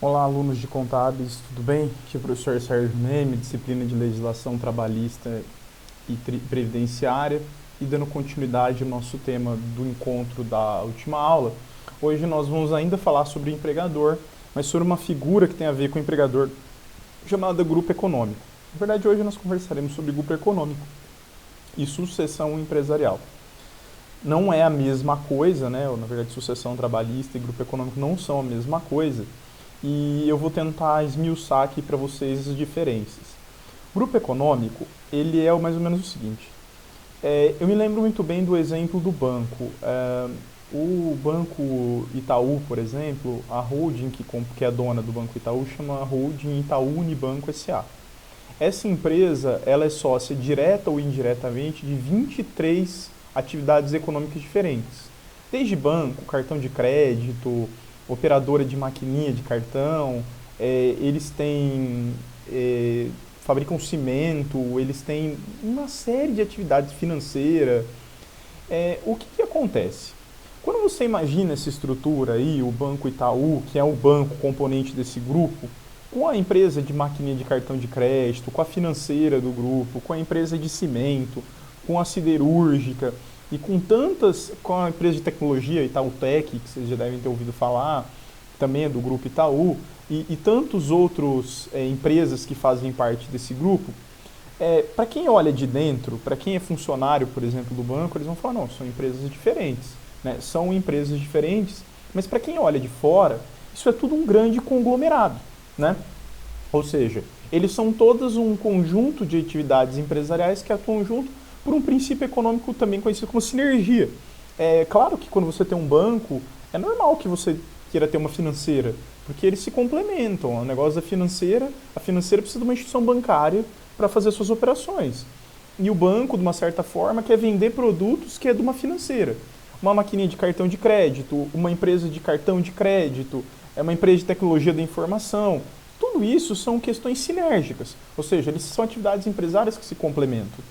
Olá, alunos de contábeis, tudo bem? Aqui é o professor Sérgio Neme, disciplina de legislação trabalhista e previdenciária, e dando continuidade ao nosso tema do encontro da última aula. Hoje nós vamos ainda falar sobre o empregador, mas sobre uma figura que tem a ver com o empregador, chamada grupo econômico. Na verdade, hoje nós conversaremos sobre grupo econômico e sucessão empresarial. Não é a mesma coisa, né? Na verdade, sucessão trabalhista e grupo econômico não são a mesma coisa, e eu vou tentar esmiuçar aqui para vocês as diferenças. O grupo econômico, ele é mais ou menos o seguinte. Eu me lembro muito bem do exemplo do banco. O Banco Itaú, por exemplo, a holding que é a dona do Banco Itaú chama Holding Itaú Unibanco S.A. Essa empresa, ela é sócia direta ou indiretamente de 23 atividades econômicas diferentes. Desde banco, cartão de crédito, operadora de maquininha de cartão, eles têm, fabricam cimento, eles têm uma série de atividades financeiras. O que acontece? Quando você imagina essa estrutura aí, o Banco Itaú, que é o banco componente desse grupo, com a empresa de maquininha de cartão de crédito, com a financeira do grupo, com a empresa de cimento, com a siderúrgica e com a empresa de tecnologia Itautec, que vocês já devem ter ouvido falar, também é do grupo Itaú, e tantos outros empresas que fazem parte desse grupo. Para quem olha de dentro, para quem é funcionário, por exemplo, do banco, eles vão falar, não, são empresas diferentes, né? São empresas diferentes, mas para quem olha de fora, isso é tudo um grande conglomerado, né? Ou seja, eles são todos um conjunto de atividades empresariais que atuam junto por um princípio econômico também conhecido como sinergia. É claro que quando você tem um banco, é normal que você queira ter uma financeira, porque eles se complementam. O negócio da financeira, a financeira precisa de uma instituição bancária para fazer suas operações. E o banco, de uma certa forma, quer vender produtos que é de uma financeira. Uma maquininha de cartão de crédito, uma empresa de cartão de crédito, uma empresa de tecnologia da informação. Tudo isso são questões sinérgicas, ou seja, eles são atividades empresárias que se complementam.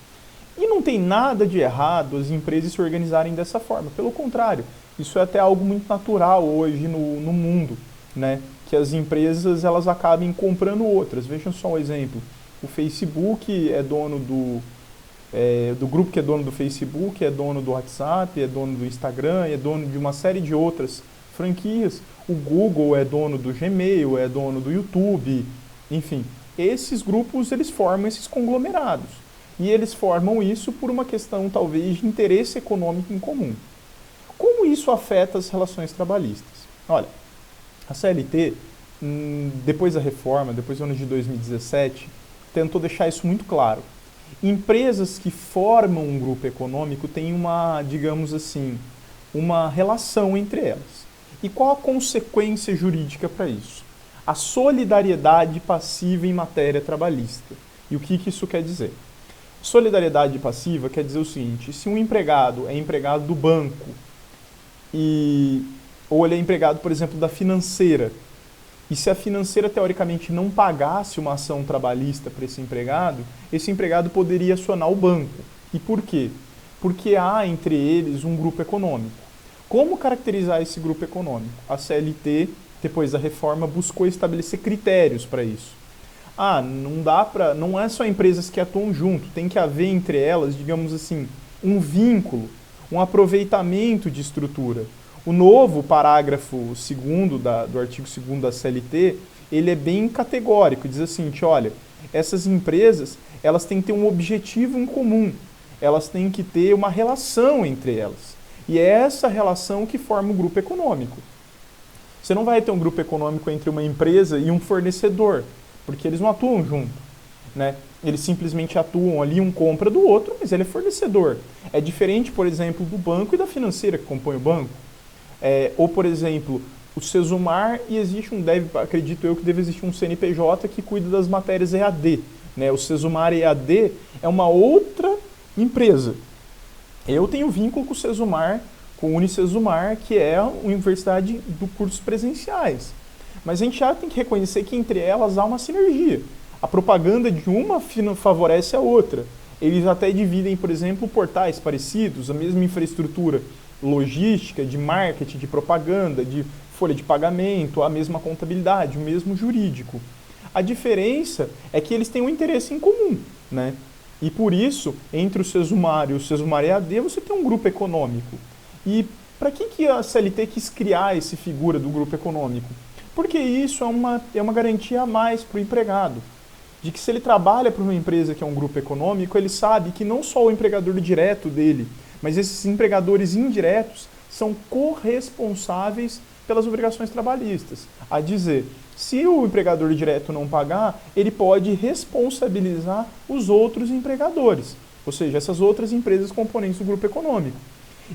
E não tem nada de errado as empresas se organizarem dessa forma. Pelo contrário, isso é até algo muito natural hoje no mundo, né? Que as empresas elas acabem comprando outras. Vejam só um exemplo. O Facebook é dono do grupo que é dono do Facebook, é dono do WhatsApp, é dono do Instagram, é dono de uma série de outras franquias. O Google é dono do Gmail, é dono do YouTube, enfim. Esses grupos eles formam esses conglomerados. E eles formam isso por uma questão, talvez, de interesse econômico em comum. Como isso afeta as relações trabalhistas? Olha, a CLT, depois da reforma, depois do ano de 2017, tentou deixar isso muito claro. Empresas que formam um grupo econômico têm uma, digamos assim, uma relação entre elas. E qual a consequência jurídica para isso? A solidariedade passiva em matéria trabalhista. E o que isso quer dizer? Solidariedade passiva quer dizer o seguinte: se um empregado é empregado do banco ou ele é empregado, por exemplo, da financeira, e se a financeira teoricamente não pagasse uma ação trabalhista para esse empregado poderia acionar o banco. E por quê? Porque há entre eles um grupo econômico. Como caracterizar esse grupo econômico? A CLT, depois da reforma, buscou estabelecer critérios para isso. Não é só empresas que atuam junto, tem que haver entre elas, digamos assim, um vínculo, um aproveitamento de estrutura. O novo parágrafo 2º do artigo 2º da CLT, ele é bem categórico, diz assim, olha, essas empresas, elas têm que ter um objetivo em comum, elas têm que ter uma relação entre elas. E é essa relação que forma o grupo econômico. Você não vai ter um grupo econômico entre uma empresa e um fornecedor, porque eles não atuam junto, né? Eles simplesmente atuam ali, um compra do outro, mas ele é fornecedor. É diferente, por exemplo, do banco e da financeira que compõe o banco. Ou, por exemplo, o Sesumar e existe acredito eu que deve existir um CNPJ que cuida das matérias EAD. Né? O Sesumar EAD é uma outra empresa. Eu tenho vínculo com o Sesumar, com o Unicesumar, que é a universidade do cursos presenciais. Mas a gente já tem que reconhecer que entre elas há uma sinergia. A propaganda de uma favorece a outra. Eles até dividem, por exemplo, portais parecidos, a mesma infraestrutura logística, de marketing, de propaganda, de folha de pagamento, a mesma contabilidade, o mesmo jurídico. A diferença é que eles têm um interesse em comum, né? E por isso, entre o Sesumar e o Sesumar EAD, você tem um grupo econômico. E para que a CLT quis criar essa figura do grupo econômico? Porque isso é uma garantia a mais para o empregado. De que se ele trabalha para uma empresa que é um grupo econômico, ele sabe que não só o empregador direto dele, mas esses empregadores indiretos são corresponsáveis pelas obrigações trabalhistas. A dizer, se o empregador direto não pagar, ele pode responsabilizar os outros empregadores, ou seja, essas outras empresas componentes do grupo econômico.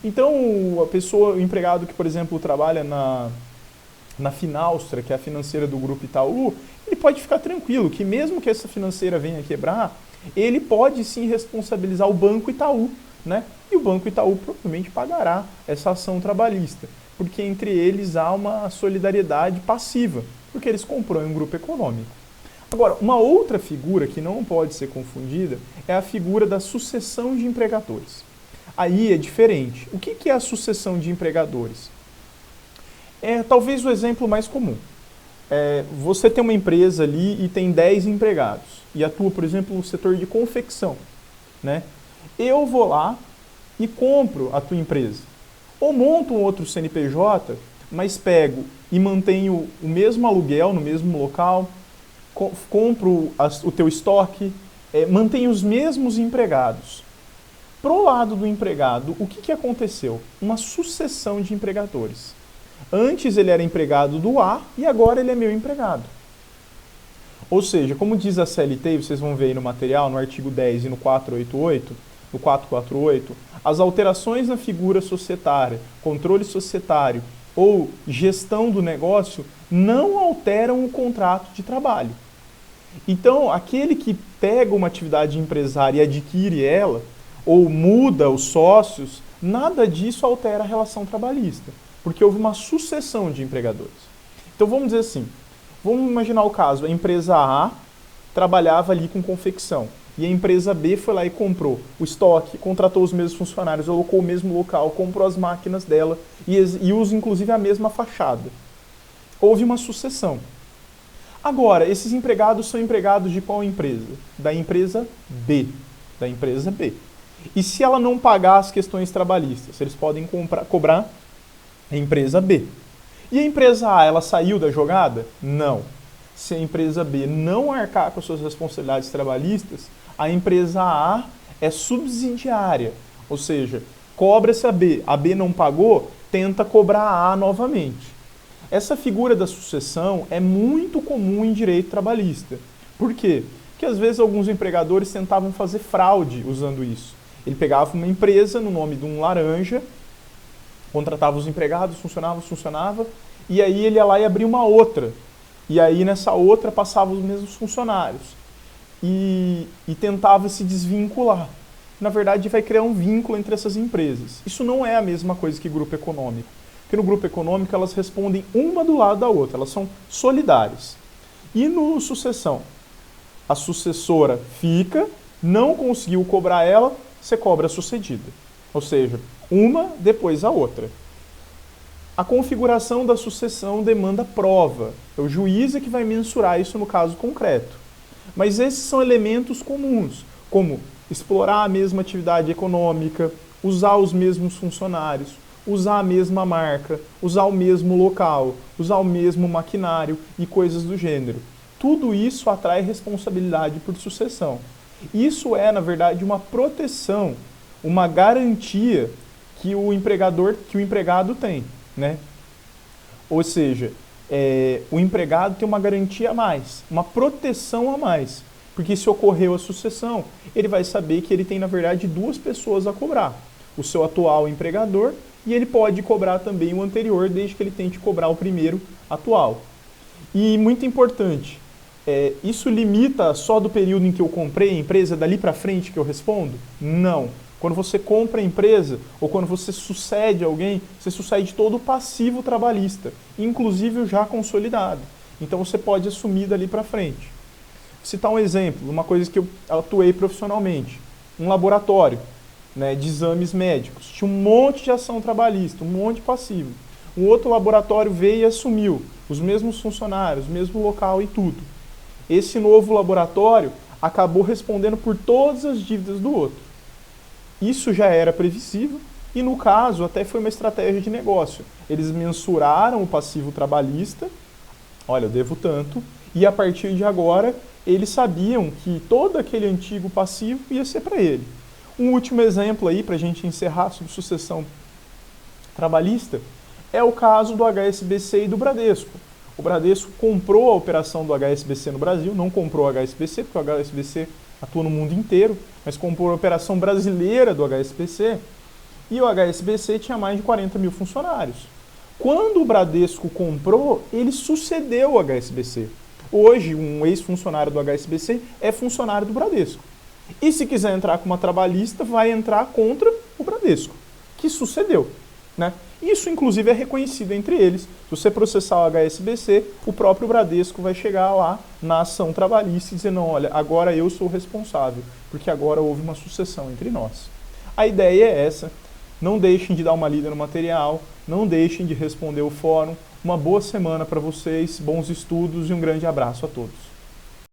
Então, o empregado que, por exemplo, trabalha na Finaustra, que é a financeira do Grupo Itaú, ele pode ficar tranquilo que mesmo que essa financeira venha quebrar, ele pode sim responsabilizar o Banco Itaú, né? E o Banco Itaú provavelmente pagará essa ação trabalhista, porque entre eles há uma solidariedade passiva, porque eles compram um grupo econômico. Agora, uma outra figura que não pode ser confundida é a figura da sucessão de empregadores. Aí é diferente. O que é a sucessão de empregadores? É talvez o exemplo mais comum. Você tem uma empresa ali e tem 10 empregados e atua, por exemplo, no setor de confecção, né? Eu vou lá e compro a tua empresa. Ou monto um outro CNPJ, mas pego e mantenho o mesmo aluguel no mesmo local, compro o teu estoque, mantenho os mesmos empregados. Pro lado do empregado, o que aconteceu? Uma sucessão de empregadores. Antes ele era empregado do A e agora ele é meu empregado. Ou seja, como diz a CLT, vocês vão ver aí no material, no artigo 10 e no 448, as alterações na figura societária, controle societário ou gestão do negócio não alteram o contrato de trabalho. Então, aquele que pega uma atividade empresária e adquire ela, ou muda os sócios, nada disso altera a relação trabalhista, porque houve uma sucessão de empregadores. Então vamos dizer assim, vamos imaginar o caso, a empresa A trabalhava ali com confecção, e a empresa B foi lá e comprou o estoque, contratou os mesmos funcionários, alocou o mesmo local, comprou as máquinas dela e usa inclusive a mesma fachada. Houve uma sucessão. Agora, esses empregados são empregados de qual empresa? Da empresa B. Da empresa B. E se ela não pagar as questões trabalhistas, eles podem cobrar a empresa B. E a empresa A, ela saiu da jogada? Não. Se a empresa B não arcar com as suas responsabilidades trabalhistas, a empresa A é subsidiária. Ou seja, cobra-se a B não pagou, tenta cobrar a A novamente. Essa figura da sucessão é muito comum em direito trabalhista. Por quê? Porque às vezes alguns empregadores tentavam fazer fraude usando isso. Ele pegava uma empresa no nome de um laranja, contratava os empregados, funcionava, e aí ele ia lá e abria uma outra. E aí nessa outra passava os mesmos funcionários. E tentava se desvincular. Na verdade, vai criar um vínculo entre essas empresas. Isso não é a mesma coisa que grupo econômico. Porque no grupo econômico elas respondem uma do lado da outra, elas são solidárias. E no sucessão, a sucessora fica, não conseguiu cobrar ela, você cobra a sucedida. Ou seja, uma depois a outra. A configuração da sucessão demanda prova. É o juiz que vai mensurar isso no caso concreto. Mas esses são elementos comuns, como explorar a mesma atividade econômica, usar os mesmos funcionários, usar a mesma marca, usar o mesmo local, usar o mesmo maquinário e coisas do gênero. Tudo isso atrai responsabilidade por sucessão. Isso é, na verdade, uma proteção, uma garantia que o empregado tem, né? Ou seja, o empregado tem uma garantia a mais, uma proteção a mais, porque se ocorreu a sucessão, ele vai saber que ele tem, na verdade, duas pessoas a cobrar, o seu atual empregador e ele pode cobrar também o anterior, desde que ele tente cobrar o primeiro atual. E muito importante, isso limita só do período em que eu comprei a empresa, dali para frente que eu respondo? Não. Quando você compra a empresa, ou quando você sucede alguém, você sucede todo o passivo trabalhista, inclusive o já consolidado. Então você pode assumir dali para frente. Vou citar um exemplo, uma coisa que eu atuei profissionalmente. Um laboratório, né, de exames médicos. Tinha um monte de ação trabalhista, um monte de passivo. Um outro laboratório veio e assumiu, os mesmos funcionários, mesmo local e tudo. Esse novo laboratório acabou respondendo por todas as dívidas do outro. Isso já era previsível e, no caso, até foi uma estratégia de negócio. Eles mensuraram o passivo trabalhista, olha, eu devo tanto, e a partir de agora eles sabiam que todo aquele antigo passivo ia ser para ele. Um último exemplo aí, para a gente encerrar sobre sucessão trabalhista, é o caso do HSBC e do Bradesco. O Bradesco comprou a operação do HSBC no Brasil, não comprou o HSBC, porque o HSBC atua no mundo inteiro, mas comprou a operação brasileira do HSBC, e o HSBC tinha mais de 40 mil funcionários. Quando o Bradesco comprou, ele sucedeu o HSBC. Hoje, um ex-funcionário do HSBC é funcionário do Bradesco. E se quiser entrar com uma trabalhista, vai entrar contra o Bradesco, que sucedeu, né? Isso, inclusive, é reconhecido entre eles. Se você processar o HSBC, o próprio Bradesco vai chegar lá na ação trabalhista e dizer, não, olha, agora eu sou o responsável, porque agora houve uma sucessão entre nós. A ideia é essa. Não deixem de dar uma lida no material, não deixem de responder o fórum. Uma boa semana para vocês, bons estudos e um grande abraço a todos.